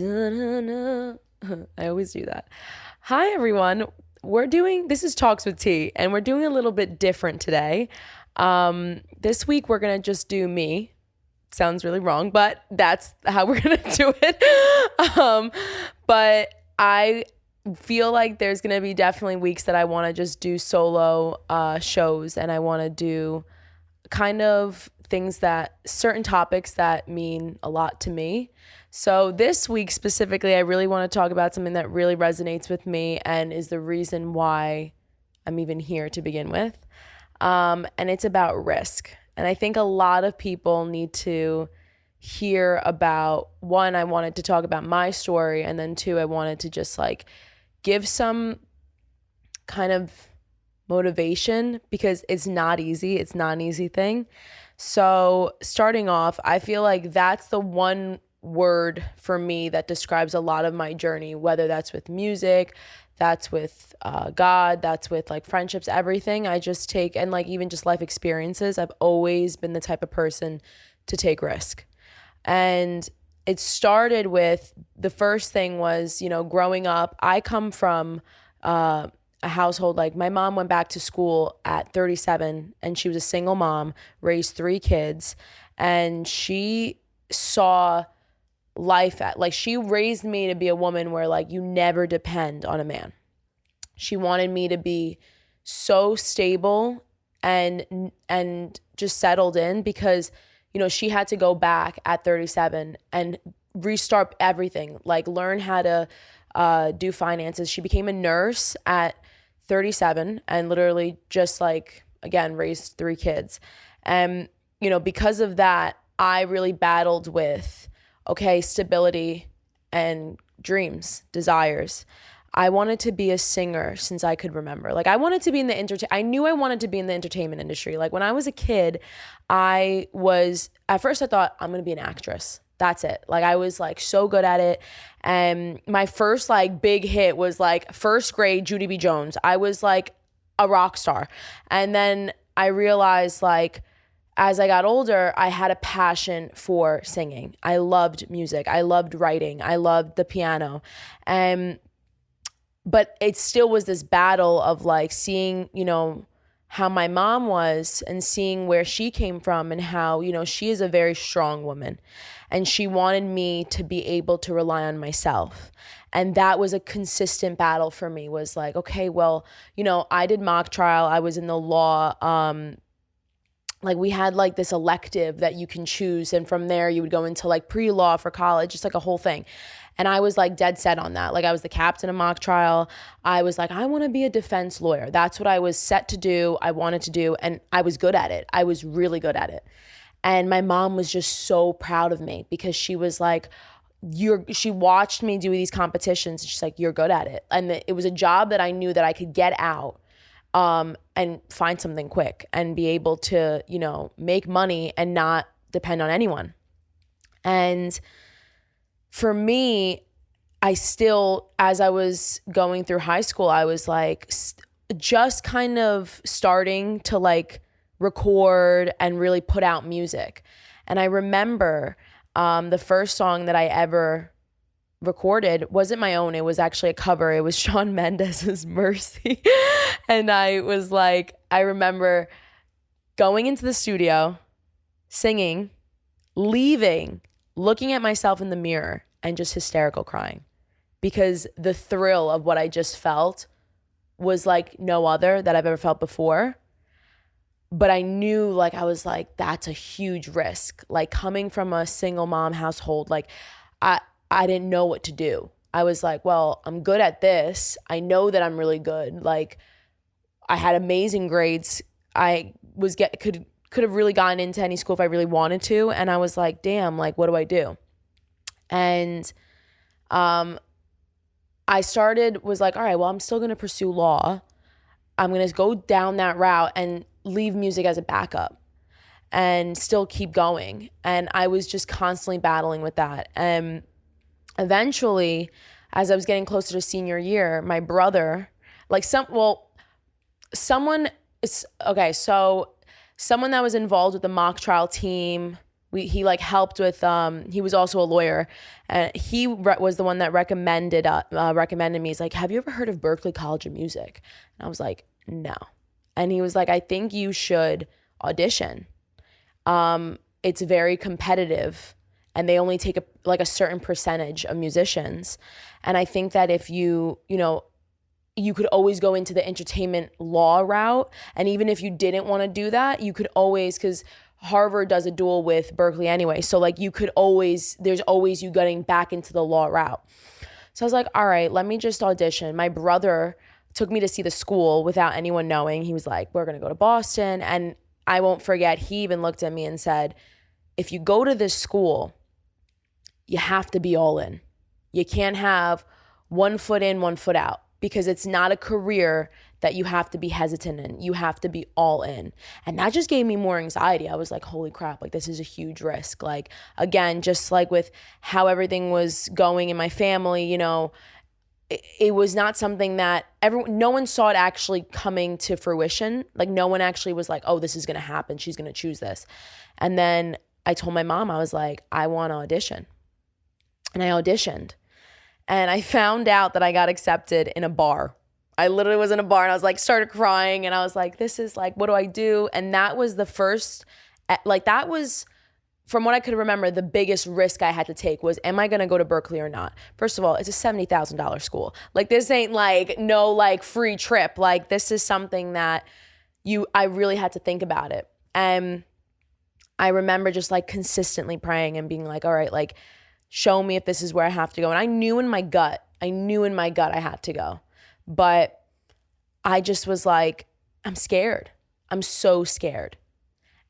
Da-na-na. I always do that. Hi, everyone. This is Talks with T, and we're doing a little bit different today. This week, we're going to just do me. Sounds really wrong, but that's how we're going to do it. But I feel like there's going to be definitely weeks that I want to just do solo shows, and I want to do kind of certain topics that mean a lot to me. So this week specifically, I really want to talk about something that really resonates with me and is the reason why I'm even here to begin with. And it's about risk. And I think a lot of people need to hear about, one, I wanted to talk about my story, and then two, I wanted to just like give some kind of motivation because it's not easy. It's not an easy thing. So starting off, I feel like that's the one word for me that describes a lot of my journey, whether that's with music, that's with God, that's with like friendships, everything I just take, and like even just life experiences. I've always been the type of person to take risk. And it started with, the first thing was, growing up, I come from a household, like my mom went back to school at 37 and she was a single mom, raised 3 kids, and she saw life she raised me to be a woman where like you never depend on a man. She wanted me to be so stable and just settled in because she had to go back at 37 and restart everything, like learn how to do finances. She became a nurse at 37 and literally just like, again, raised 3 kids. And, because of that, I really battled with, stability and dreams, desires. I wanted to be a singer since I could remember. Like I wanted to be in the I knew I wanted to be in the entertainment industry. Like when I was a kid, at first I thought I'm going to be an actress. That's it. Like I was like so good at it. And my first like big hit was like first grade Judy B. Jones. I was like a rock star. And then I realized like as I got older, I had a passion for singing. I loved music. I loved writing. I loved the piano. But it still was this battle of like seeing, how my mom was and seeing where she came from and how, she is a very strong woman and she wanted me to be able to rely on myself. And that was a consistent battle for me, was like, okay, well, I did mock trial. I was in the law. Like we had like this elective that you can choose. And from there you would go into like pre-law for college, just like a whole thing. And I was like dead set on that. Like I was the captain of mock trial. I was like, I want to be a defense lawyer. That's what I was set to do. I wanted to do. And I was good at it. I was really good at it. And my mom was just so proud of me because she was like, she watched me do these competitions. And she's like, you're good at it. And it was a job that I knew that I could get out and find something quick and be able to, make money and not depend on anyone. And for me, I still, as I was going through high school, I was like just kind of starting to like record and really put out music. And I remember the first song that I ever recorded wasn't my own. It was actually a cover. It was Shawn Mendes's Mercy. And I was like, I remember going into the studio, singing, leaving, looking at myself in the mirror and just hysterical crying because the thrill of what I just felt was like no other that I've ever felt before. But I knew, like, I was like, that's a huge risk. Like coming from a single mom household, like I didn't know what to do. I was like, well, I'm good at this. I know that I'm really good. Like I had amazing grades. I could have really gotten into any school if I really wanted to. And I was like, damn, like, what do I do? And I was like, all right, well, I'm still going to pursue law. I'm going to go down that route and leave music as a backup and still keep going. And I was just constantly battling with that. And eventually, as I was getting closer to senior year, my brother, someone that was involved with the mock trial team He like helped with he was also a lawyer, and he was the one that recommended me. He's like, have you ever heard of Berklee College of Music? And I was like, no. And he was like, I think you should audition. It's very competitive, and they only take a certain percentage of musicians. And I think that if you could always go into the entertainment law route. And even if you didn't want to do that, you could always, because Harvard does a dual with Berklee anyway. So like there's always you getting back into the law route. So I was like, all right, let me just audition. My brother took me to see the school without anyone knowing. He was like, we're going to go to Boston. And I won't forget, he even looked at me and said, if you go to this school, you have to be all in. You can't have 1 foot in, 1 foot out, because it's not a career that you have to be hesitant in. You have to be all in. And that just gave me more anxiety. I was like, holy crap, like this is a huge risk. Like, again, just like with how everything was going in my family, it was not something that no one saw it actually coming to fruition. Like no one actually was like, oh, this is going to happen. She's going to choose this. And then I told my mom, I was like, I want to audition. And I auditioned. And I found out that I got accepted in a bar. I literally was in a bar and I was like, started crying. And I was like, this is like, what do I do? And that was the first, that was, from what I could remember, the biggest risk I had to take was, am I going to go to Berklee or not? First of all, it's a $70,000 school. Like this ain't like no like free trip. Like this is something that I really had to think about it. And I remember just like consistently praying and being like, all right, like show me if this is where I have to go. And I knew in my gut I had to go. But I just was like, I'm scared. I'm so scared.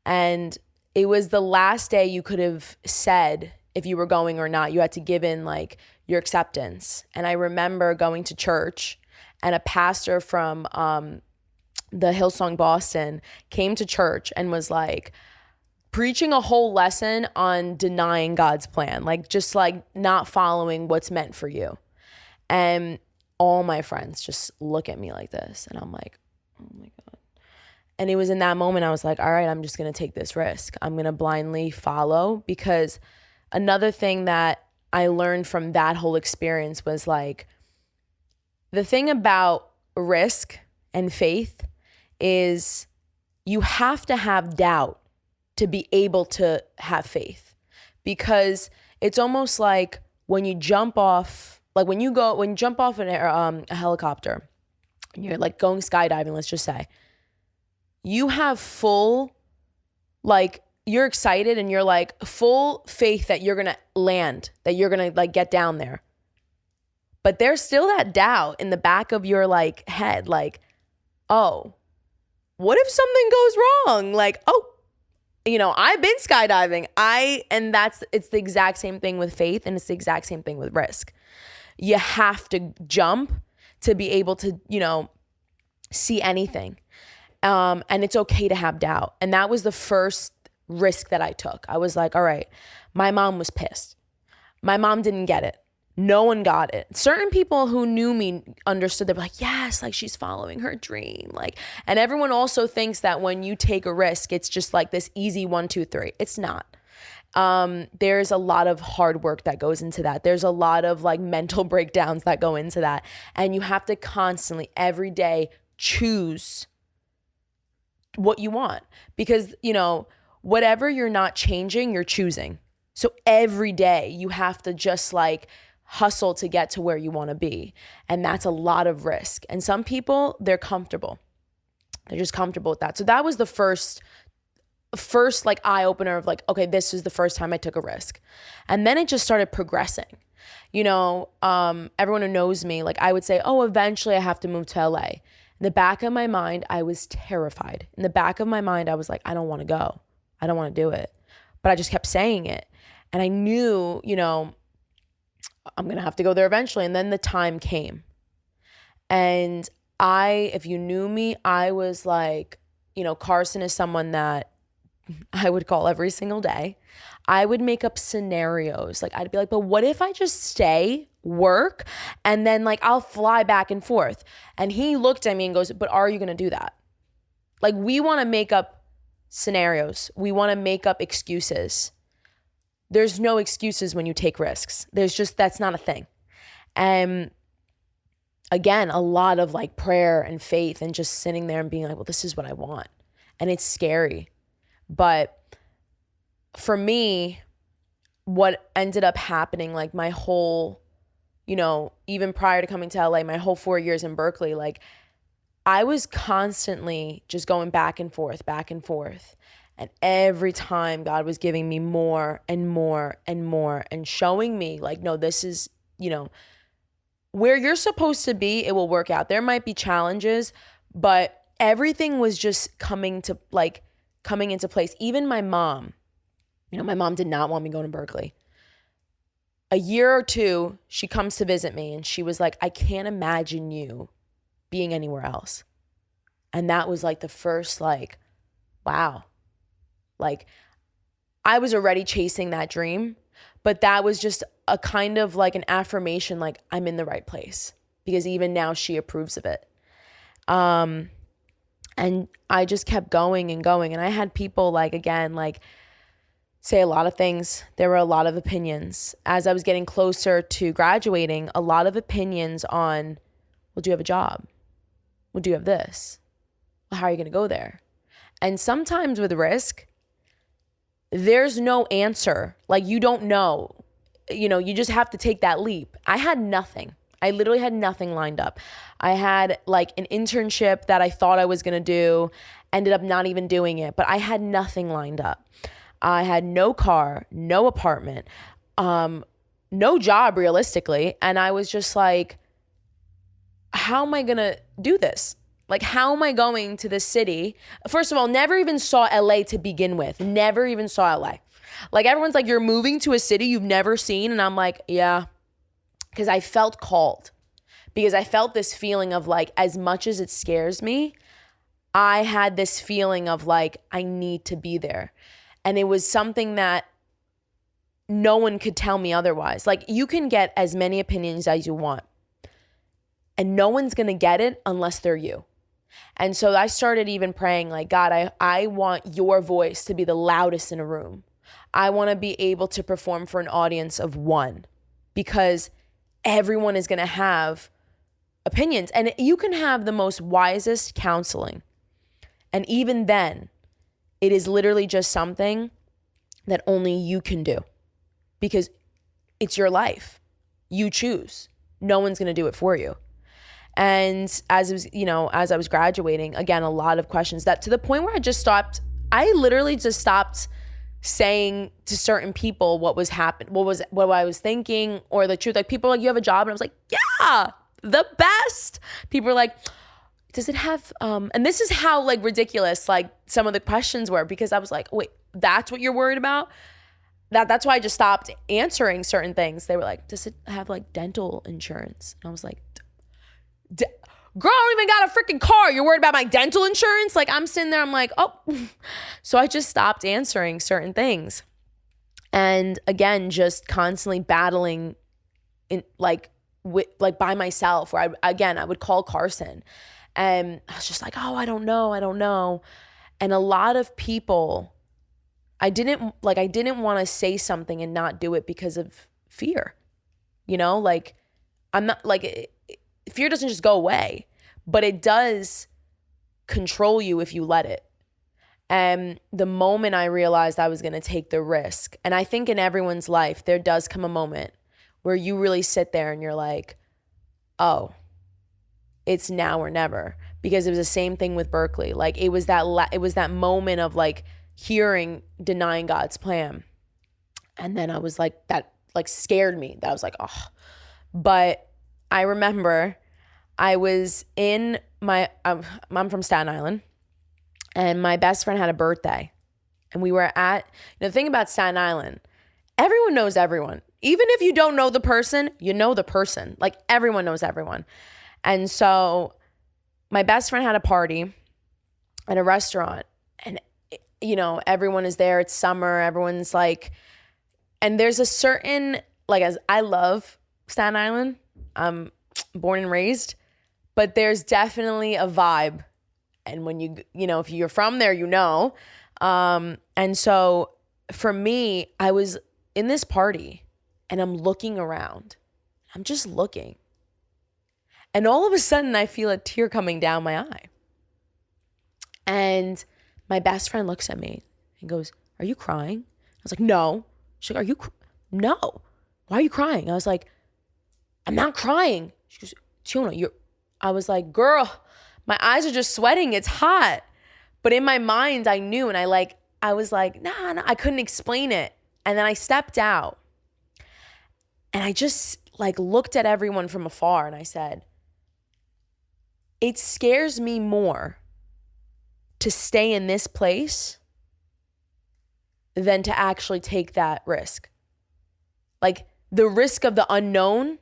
And it was the last day you could have said if you were going or not. You had to give in like your acceptance. And I remember going to church, and a pastor from the Hillsong Boston came to church and was like preaching a whole lesson on denying God's plan, like just like not following what's meant for you. And all my friends just look at me like this, and I'm like, oh my God. And it was in that moment I was like, all right, I'm just going to take this risk. I'm going to blindly follow, because another thing that I learned from that whole experience was like, the thing about risk and faith is you have to have doubt to be able to have faith, because it's almost like when you jump off, like when you jump off a helicopter, you're like going skydiving, let's just say, you have full, like you're excited and you're like full faith that you're going to land, that you're going to like get down there. But there's still that doubt in the back of your like head, like, oh, what if something goes wrong? Like, oh, I've been skydiving. It's the exact same thing with faith, and it's the exact same thing with risk. You have to jump to be able to, see anything. And it's okay to have doubt. And that was the first risk that I took. I was like, all right, my mom was pissed. My mom didn't get it. No one got it. Certain people who knew me understood. They were like, yes, like she's following her dream. Like, and everyone also thinks that when you take a risk, it's just like this easy 1, 2, 3. It's not. There's a lot of hard work that goes into that. There's a lot of like mental breakdowns that go into that. And you have to constantly, every day, choose what you want, because, whatever you're not changing, you're choosing. So every day you have to just like hustle to get to where you want to be. And that's a lot of risk. And some people, they're comfortable. They're just comfortable with that. So that was the first like eye opener of like, okay, this is the first time I took a risk. And then it just started progressing. Everyone who knows me, like I would say, oh, eventually I have to move to LA. In the back of my mind, I was terrified. In the back of my mind, I was like, I don't want to go. I don't want to do it. But I just kept saying it. And I knew, I'm going to have to go there eventually. And then the time came. And if you knew me, I was like, Carson is someone that I would call every single day. I would make up scenarios. Like I'd be like, but what if I just stay, work, and then like I'll fly back and forth? And he looked at me and goes, but are you going to do that? Like we want to make up scenarios. We want to make up excuses. there's no excuses when you take risks. That's not a thing. And again, a lot of like prayer and faith and just sitting there and being like, well, this is what I want. And it's scary. But for me, what ended up happening, like my whole, even prior to coming to LA, my whole 4 years in Berkeley, like I was constantly just going back and forth. And every time God was giving me more and more and more and showing me like, no, this is, where you're supposed to be, it will work out. There might be challenges, but everything was just coming into place. Even my mom, my mom did not want me going to Berkeley. A year or two, she comes to visit me and she was like, I can't imagine you being anywhere else. And that was like the first wow. Like I was already chasing that dream, but that was just a kind of like an affirmation, like I'm in the right place, because even now she approves of it. And I just kept going and going. And I had people say a lot of things. There were a lot of opinions. As I was getting closer to graduating, a lot of opinions on, well, do you have a job? Well, do you have this? Well, how are you going to go there? And sometimes with risk, there's no answer. Like you don't know. You just have to take that leap. I had nothing. I literally had nothing lined up. I had like an internship that I thought I was going to do, ended up not even doing it, but I had nothing lined up. I had no car, no apartment, no job realistically. And I was just like, how am I going to do this? Like, how am I going to this city? First of all, never even saw LA to begin with. Never even saw LA. Like everyone's like, you're moving to a city you've never seen. And I'm like, yeah, because I felt called, because I felt this feeling of like, as much as it scares me, I had this feeling of like, I need to be there. And it was something that no one could tell me otherwise. Like you can get as many opinions as you want and no one's going to get it unless they're you. And so I started even praying like, God, I want your voice to be the loudest in a room. I want to be able to perform for an audience of one, because everyone is going to have opinions and you can have the most wisest counseling. And even then, it is literally just something that only you can do, because it's your life. You choose. No one's going to do it for you. And as I was graduating, again, a lot of questions, that to the point where I literally just stopped saying to certain people what I was thinking or the truth. Like people were like, you have a job? And I was like, yeah, the best. People were like, does it have, and this is how like ridiculous like some of the questions were, because I was like, wait, that's what you're worried about? That's why I just stopped answering certain things. They were like, does it have like dental insurance? And I was like, girl, I don't even got a freaking car. You're worried about my dental insurance? Like I'm sitting there, I'm like, oh. So I just stopped answering certain things. And again, just constantly battling in by myself, where I would call Carson and I was just like, oh, I don't know. And a lot of people, I didn't want to say something and not do it because of fear. Like I'm not like, fear doesn't just go away, but it does control you if you let it. And the moment I realized I was going to take the risk, and I think in everyone's life, there does come a moment where you really sit there and you're like, oh, it's now or never. Because it was the same thing with Berkeley. Like it was that moment of like denying God's plan. And then I was like, that like scared me. That was like, oh. But I remember I was in I'm from Staten Island, and my best friend had a birthday, and we were at, the thing about Staten Island, everyone knows everyone. Even if you don't know the person, you know the person. Like everyone knows everyone. And so my best friend had a party at a restaurant, and everyone is there. It's summer. Everyone's like, and there's a certain, like, as I love Staten Island, I'm born and raised, but there's definitely a vibe. And when if you're from there, and so for me, I was in this party and I'm looking around. I'm just looking. And all of a sudden I feel a tear coming down my eye. And my best friend looks at me and goes, "Are you crying?" I was like, "No." She's like, "No. Why are you crying?" I was like, "I'm not crying." She goes, "Tiona, I was like, "Girl, my eyes are just sweating. It's hot." But in my mind, I knew, and I was like, nah, I couldn't explain it. And then I stepped out and I just like looked at everyone from afar and I said, it scares me more to stay in this place than to actually take that risk. Like the risk of the unknown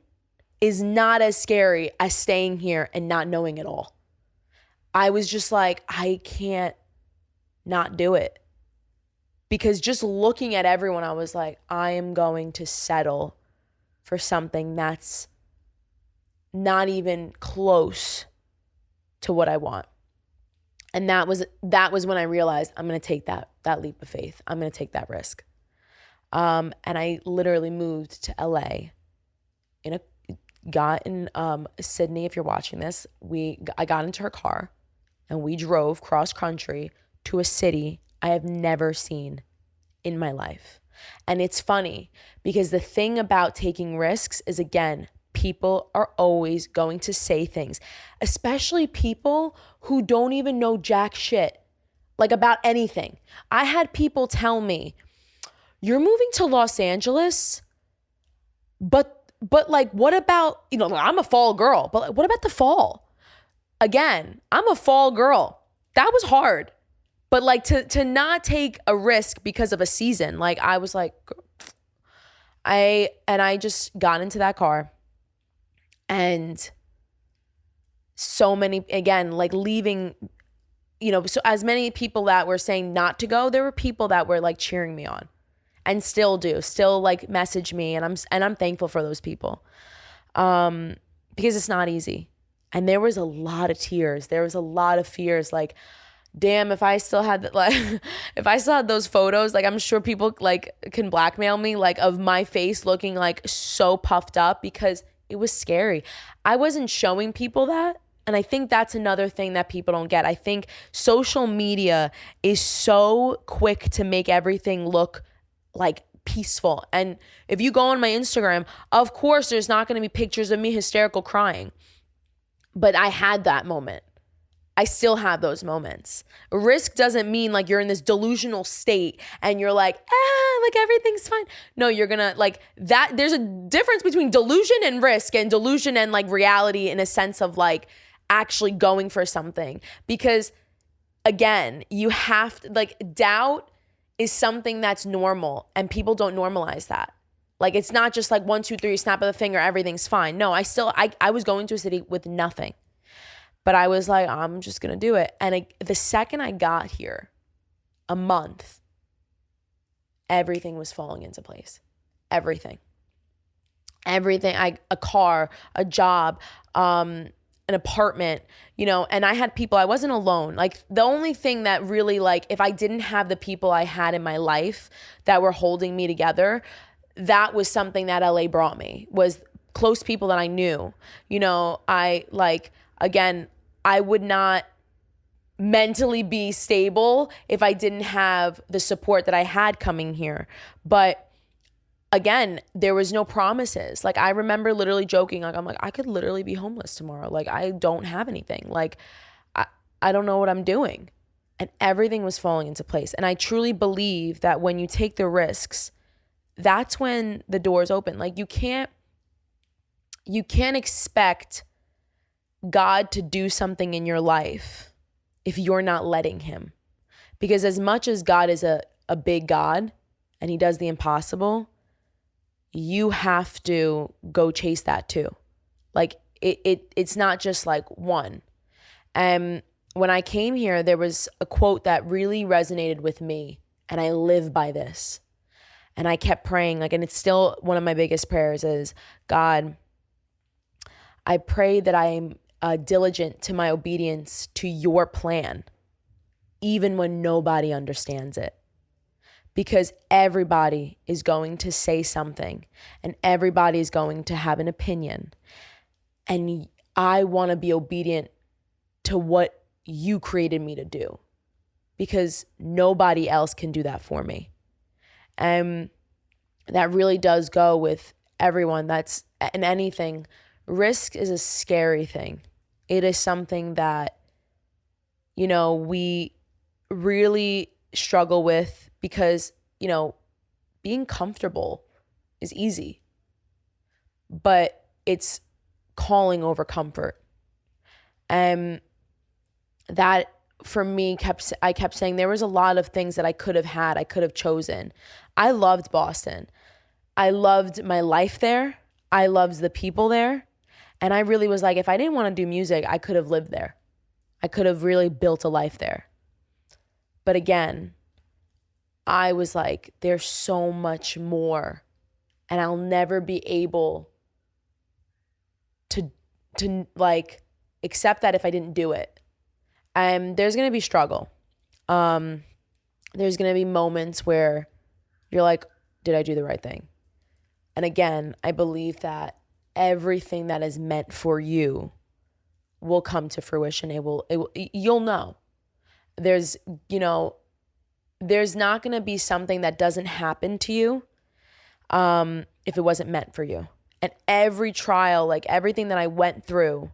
is not as scary as staying here and not knowing it all. I was just like, I can't not do it. Because just looking at everyone, I was like, I am going to settle for something that's not even close to what I want. And that was when I realized I'm going to take that leap of faith. I'm going to take that risk. And I literally moved to LA got in Sydney. If you're watching this, I got into her car and we drove cross country to a city I have never seen in my life. And it's funny because the thing about taking risks is, again, people are always going to say things, especially people who don't even know jack shit, like about anything. I had people tell me, "You're moving to Los Angeles, but like, what about, I'm a fall girl, but what about the fall?" Again, I'm a fall girl. That was hard. But like to not take a risk because of a season, like I was like, I just got into that car and so many, again, like leaving, so as many people that were saying not to go, there were people that were like cheering me on and still like message me. And I'm thankful for those people because it's not easy. And there was a lot of tears. There was a lot of fears. Like, damn, if I still had those photos, like I'm sure people like can blackmail me, like of my face looking like so puffed up because it was scary. I wasn't showing people that. And I think that's another thing that people don't get. I think social media is so quick to make everything look like peaceful. And if you go on my Instagram, of course, there's not going to be pictures of me hysterical crying. But I had that moment. I still have those moments. Risk doesn't mean like you're in this delusional state and you're like, like everything's fine. No, you're gonna like that. There's a difference between delusion and risk, and delusion and like reality in a sense of like actually going for something. Because again, you have to, like, doubt is something that's normal and people don't normalize that. Like, it's not just like 1, 2, 3, snap of the finger, everything's fine. No, I was going to a city with nothing. But I was like, I'm just going to do it. And the second I got here, a month, everything was falling into place. Everything. A car, a job, an apartment, and I had people, I wasn't alone. Like the only thing that really, like, if I didn't have the people I had in my life that were holding me together, that was something that LA brought me, was close people that I knew. I would not mentally be stable if I didn't have the support that I had coming here. But again, there was no promises. Like, I remember literally joking, like, I'm like, I could literally be homeless tomorrow. Like, I don't have anything. Like, I don't know what I'm doing. And everything was falling into place. And I truly believe that when you take the risks, that's when the doors open. Like, you can't expect God to do something in your life if you're not letting him. Because as much as God is a big God and he does the impossible, you have to go chase that too. Like, it's not just like one. And when I came here, there was a quote that really resonated with me, and I live by this. And I kept praying, like, and it's still one of my biggest prayers is, God, I pray that I'm diligent to my obedience to your plan, even when nobody understands it. because everybody is going to say something and everybody is going to have an opinion. And I want to be obedient to what you created me to do, because nobody else can do that for me. And that really does go with everyone that's in anything. Risk is a scary thing. It is something that, we really struggle with because, being comfortable is easy, but it's calling over comfort. And that for me I kept saying there was a lot of things that I could have chosen. I loved Boston. I loved my life there. I loved the people there. And I really was like, if I didn't want to do music, I could have lived there. I could have really built a life there. But again, I was like, there's so much more, and I'll never be able to accept that if I didn't do it. There's going to be struggle. There's going to be moments where you're like, did I do the right thing? And again, I believe that everything that is meant for you will come to fruition. You'll know. There's not going to be something that doesn't happen to you if it wasn't meant for you. And every trial, like everything that I went through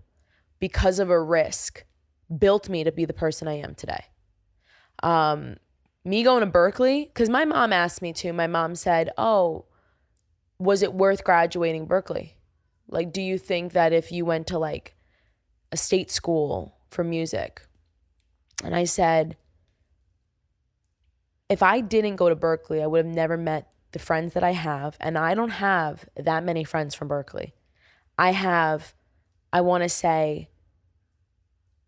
because of a risk, built me to be the person I am today. Me going to Berklee, because my mom asked me to. My mom said, oh, was it worth graduating Berklee? Like, do you think that if you went to like a state school for music? And I said, if I didn't go to Berklee, I would have never met the friends that I have. And I don't have that many friends from Berklee. I have, I want to say,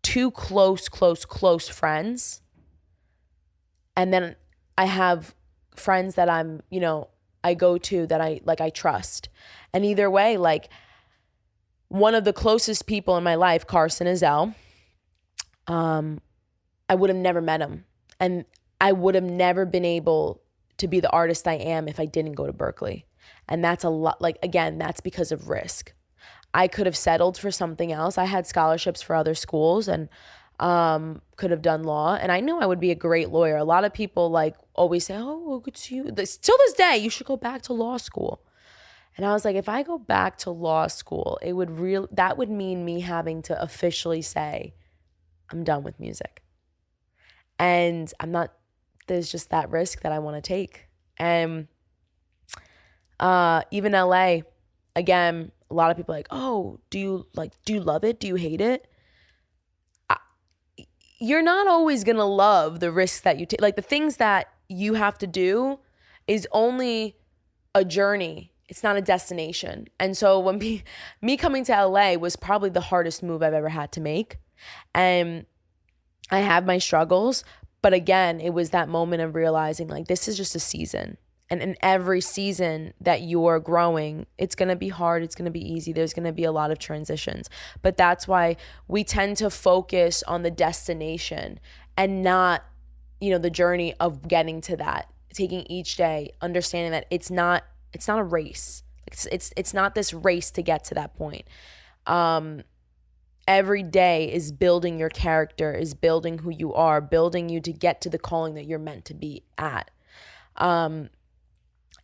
2 close friends. And then I have friends that I go to that I trust. And either way, like one of the closest people in my life, Carson Azell, I would have never met him. And I would have never been able to be the artist I am if I didn't go to Berklee. And that's a lot, like, again, that's because of risk. I could have settled for something else. I had scholarships for other schools and could have done law. And I knew I would be a great lawyer. A lot of people like always say, oh, well, good to you. Till this day, you should go back to law school. And I was like, if I go back to law school, that would mean me having to officially say, I'm done with music. And there's just that risk that I want to take. And even LA, again, a lot of people are like, oh, do you love it? Do you hate it? You're not always going to love the risks that you take. Like the things that you have to do is only a journey. It's not a destination. And so when me coming to LA was probably the hardest move I've ever had to make. And I have my struggles, but again, it was that moment of realizing like this is just a season. And in every season that you're growing, it's going to be hard. It's going to be easy. There's going to be a lot of transitions. But that's why we tend to focus on the destination and not, the journey of getting to that, taking each day, understanding that it's not a race. It's not this race to get to that point. Every day is building your character, is building who you are, building you to get to the calling that you're meant to be at.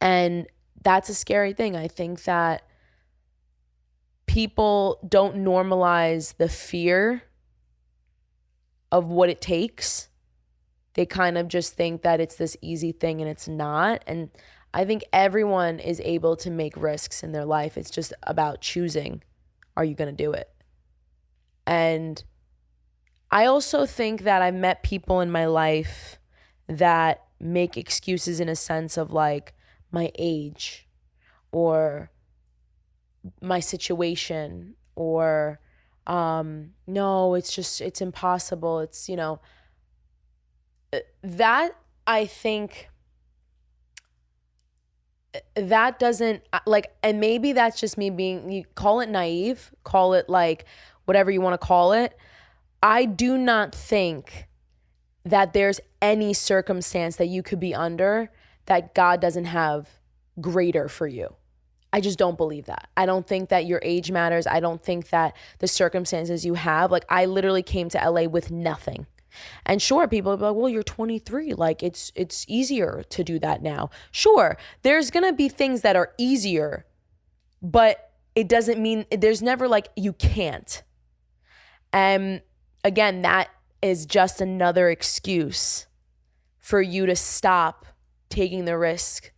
And that's a scary thing. I think that people don't normalize the fear of what it takes. They kind of just think that it's this easy thing, and it's not. And I think everyone is able to make risks in their life. It's just about choosing, are you going to do it? And I also think that I've met people in my life that make excuses in a sense of like my age or my situation or no, it's impossible. It's, that I think that doesn't like, and maybe that's just me being, you call it naive, call it like whatever you want to call it. I do not think that there's any circumstance that you could be under that God doesn't have greater for you. I just don't believe that. I don't think that your age matters. I don't think that the circumstances you have, like I literally came to LA with nothing. And sure, people will be like, well, you're 23. Like it's easier to do that now. Sure, there's going to be things that are easier, but it doesn't mean there's never like you can't. And again, that is just another excuse for you to stop taking the risk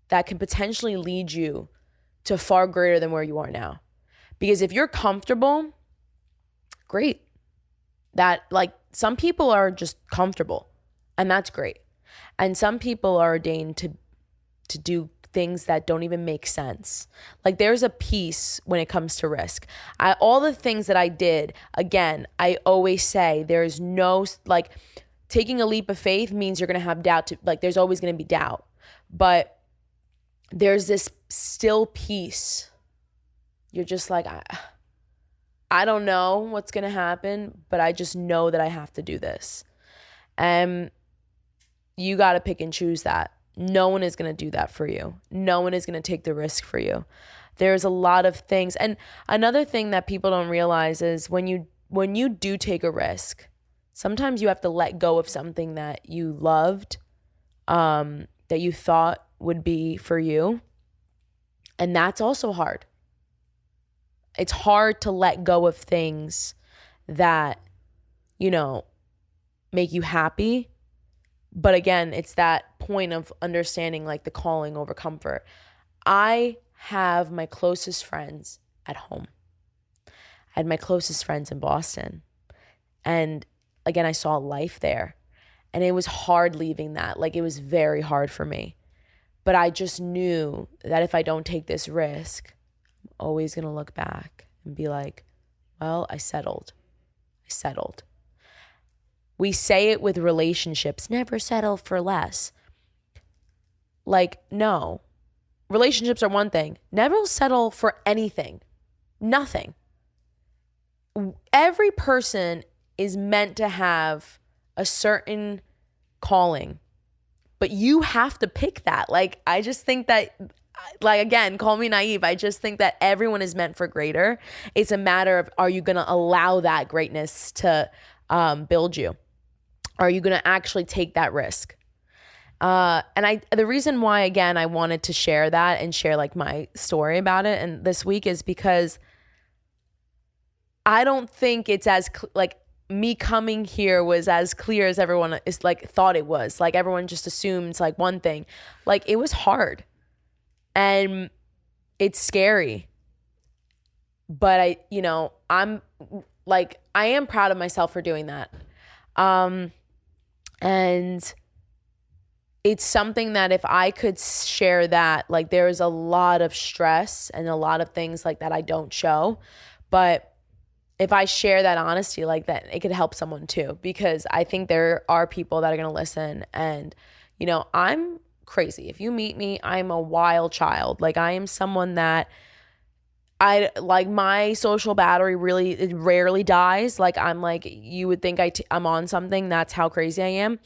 that can potentially lead you to far greater than where you are now. Because if you're comfortable, great. That like some people are just comfortable and that's great. And some people are ordained to do things that don't even make sense. Like there's a piece when it comes to risk. All the things that I did, again, I always say there's no, like taking a leap of faith means you're going to have doubt like there's always going to be doubt. But there's this still piece. You're just like, I don't know what's going to happen, but I just know that I have to do this. And you got to pick and choose that. No one is going to do that for you. No one is going to take the risk for you. There's a lot of things. And another thing that people don't realize is when you do take a risk, sometimes you have to let go of something that you loved, that you thought would be for you. And that's also hard. It's hard to let go of things that, make you happy. But again, it's that point of understanding like the calling over comfort. I have my closest friends at home. I had my closest friends in Boston. And again, I saw life there. And it was hard leaving that. Like it was very hard for me. But I just knew that if I don't take this risk, I'm always going to look back and be like, well, I settled. We say it with relationships, never settle for less. Like, no. Relationships are one thing. Never settle for anything. Nothing. Every person is meant to have a certain calling, but you have to pick that. Like, I just think that, like, again, call me naive. I just think that everyone is meant for greater. It's a matter of, are you going to allow that greatness to build you? Are you going to actually take that risk? And the reason why, again, I wanted to share that and share like my story about it and this week is because I don't think it's as like me coming here was as clear as everyone is like thought it was. Like everyone just assumes like one thing. Like it was hard and it's scary. But I am proud of myself for doing that. And it's something that if I could share that, like there's a lot of stress and a lot of things like that I don't show. But if I share that honesty like that, it could help someone too, because I think there are people that are going to listen and, I'm crazy. If you meet me, I'm a wild child. Like I am someone that my social battery it rarely dies. Like I'm like, you would think I'm on something. That's how crazy I am.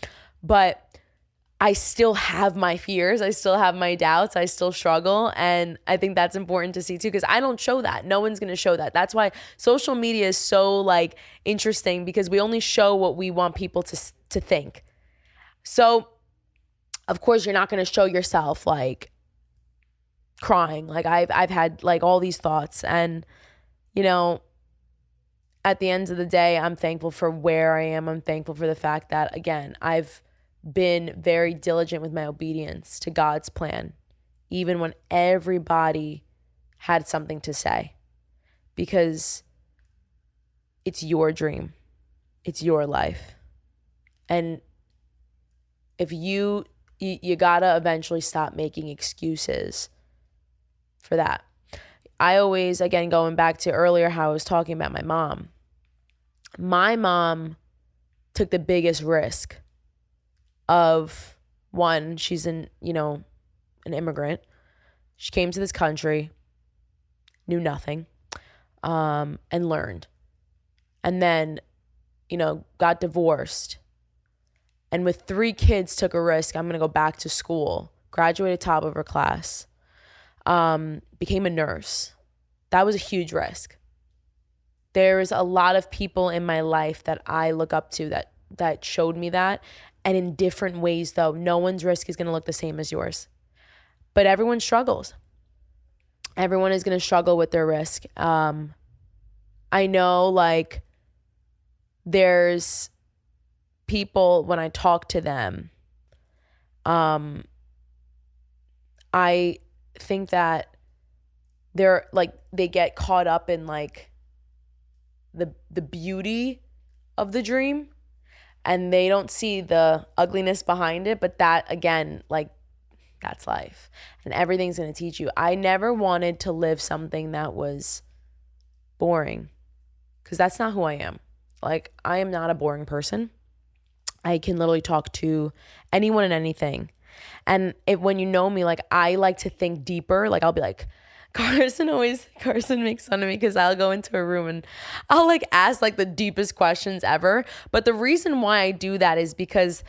But I still have my fears. I still have my doubts. I still struggle. And I think that's important to see too, because I don't show that. No one's going to show that. That's why social media is so like interesting, because we only show what we want people to think. So of course you're not going to show yourself like crying. Like I've had like all these thoughts, and at the end of the day, I'm thankful for where I am. I'm thankful for the fact that, again, I've been very diligent with my obedience to God's plan, even when everybody had something to say, because it's your dream. It's your life. And if you gotta eventually stop making excuses for that. I always, again, going back to earlier how I was talking about my mom. My mom took the biggest risk of, one, she's an immigrant. She came to this country, knew nothing, and learned. And then, got divorced. And with 3 kids took a risk. I'm going to go back to school graduated top of her class, became a nurse. That was a huge risk. There's a lot of people in my life that I look up to that showed me that. And in different ways, though. No one's risk is going to look the same as yours. But everyone struggles. Everyone is going to struggle with their risk. I know, like, there's people, when I talk to them, I think that they're, like, they get caught up in, like, the beauty of the dream, and they don't see the ugliness behind it. But that, again, like, that's life, and everything's going to teach you. I never wanted to live something that was boring, because that's not who I am. Like, I am not a boring person. I can literally talk to anyone and anything. And when you know me, like, I like to think deeper. Like, I'll be like, Carson makes fun of me because I'll go into a room and I'll, like, ask, like, the deepest questions ever. But the reason why I do that is because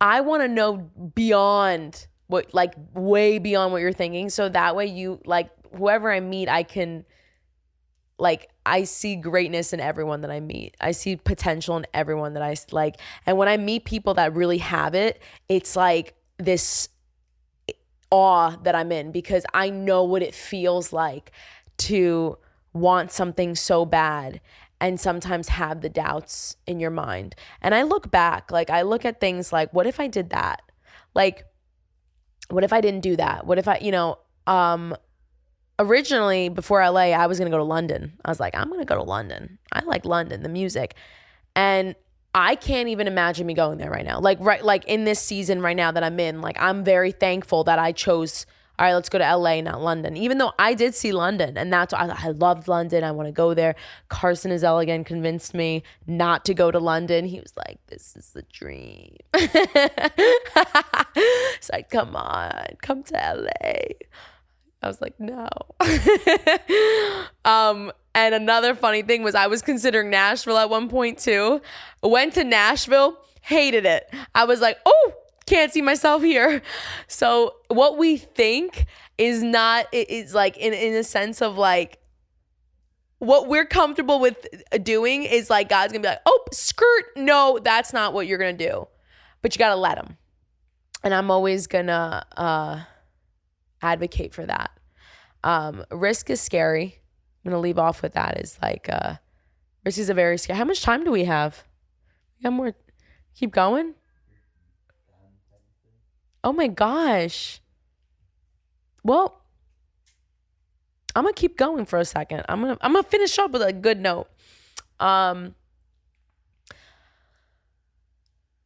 I want to know beyond what, like, way beyond what you're thinking. So that way you, like, whoever I meet, I can, like, I see greatness in everyone that I meet. I see potential in everyone that I like. And when I meet people that really have it, it's like this awe that I'm in, because I know what it feels like to want something so bad and sometimes have the doubts in your mind. And I look back, like, I look at things like, what if I did that? Like, what if I didn't do that? What if I, originally, before LA, I was going to go to London. I was like, I'm going to go to London. I like London, the music. And I can't even imagine me going there right now. Like in this season right now that I'm in, like, I'm very thankful that I chose, all right, let's go to LA, not London. Even though I did see London, and that's why I loved London. I want to go there. Carson Azell again convinced me not to go to London. He was like, this is the dream. It's like, come on, come to LA. I was like, no. And another funny thing was I was considering Nashville at one point too. Went to Nashville, hated it. I was like, oh, can't see myself here. So what we think is not, it's like in a sense of, like, what we're comfortable with doing is, like, God's gonna be like, oh, skirt. No, that's not what you're gonna do. But you gotta let him. And I'm always gonna advocate for that. Risk is scary. I'm gonna leave off with that. Is like, risk is a very scary. How much time do we have? We got more. Keep going. Oh my gosh. Well, I'm gonna keep going for a second. I'm gonna finish up with a good note.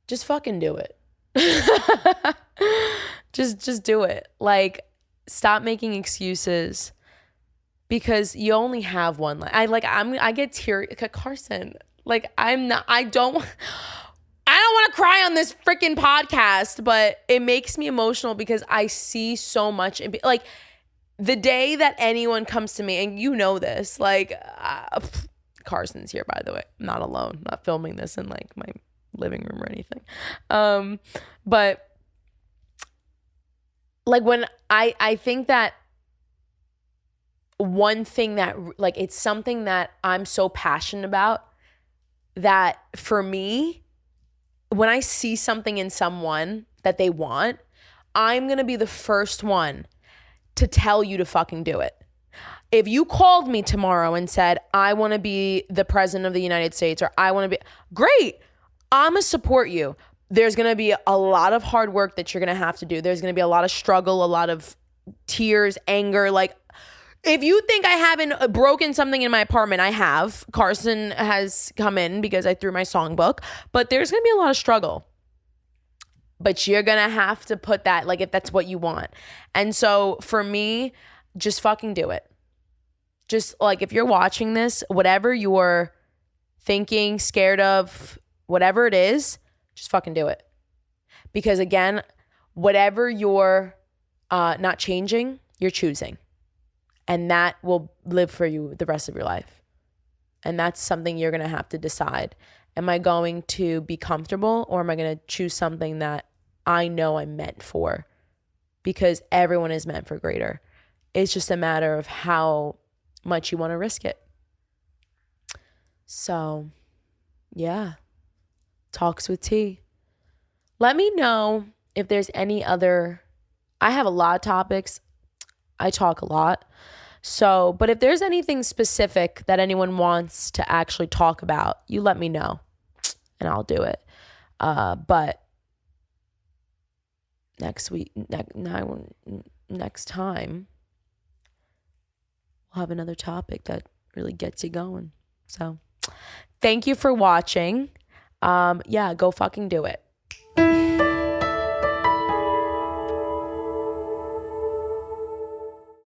Just fucking do it. just do it. Like, stop making excuses, because you only have one life. I get teary. Carson, like, I don't want to cry on this freaking podcast, but it makes me emotional because I see so much. Like, the day that anyone comes to me, and you know this, like, Carson's here, by the way. I'm not alone. I'm not filming this in, like, my living room or anything. But, like, when I think that one thing that, like, it's something that I'm so passionate about, that for me, when I see something in someone that they want, I'm going to be the first one to tell you to fucking do it. If you called me tomorrow and said, I want to be the president of the United States, or I want to be, great, I'm going to support you. There's going to be a lot of hard work that you're going to have to do. There's going to be a lot of struggle, a lot of tears, anger. Like, if you think I haven't broken something in my apartment, I have. Carson has come in because I threw my songbook. But there's going to be a lot of struggle. But you're going to have to put that, like, if that's what you want. And so for me, just fucking do it. Just, like, if you're watching this, whatever you're thinking, scared of, whatever it is, just fucking do it. Because, again, whatever you're not changing, you're choosing. And that will live for you the rest of your life. And that's something you're going to have to decide. Am I going to be comfortable, or am I going to choose something that I know I'm meant for because everyone is meant for greater. It's just a matter of how much you want to risk it. So, yeah. Talks with T. Let me know if there's any other. I have a lot of topics. I talk a lot. So, but if there's anything specific that anyone wants to actually talk about, you let me know and I'll do it. But next time, we'll have another topic that really gets you going. So, thank you for watching. Yeah, go fucking do it.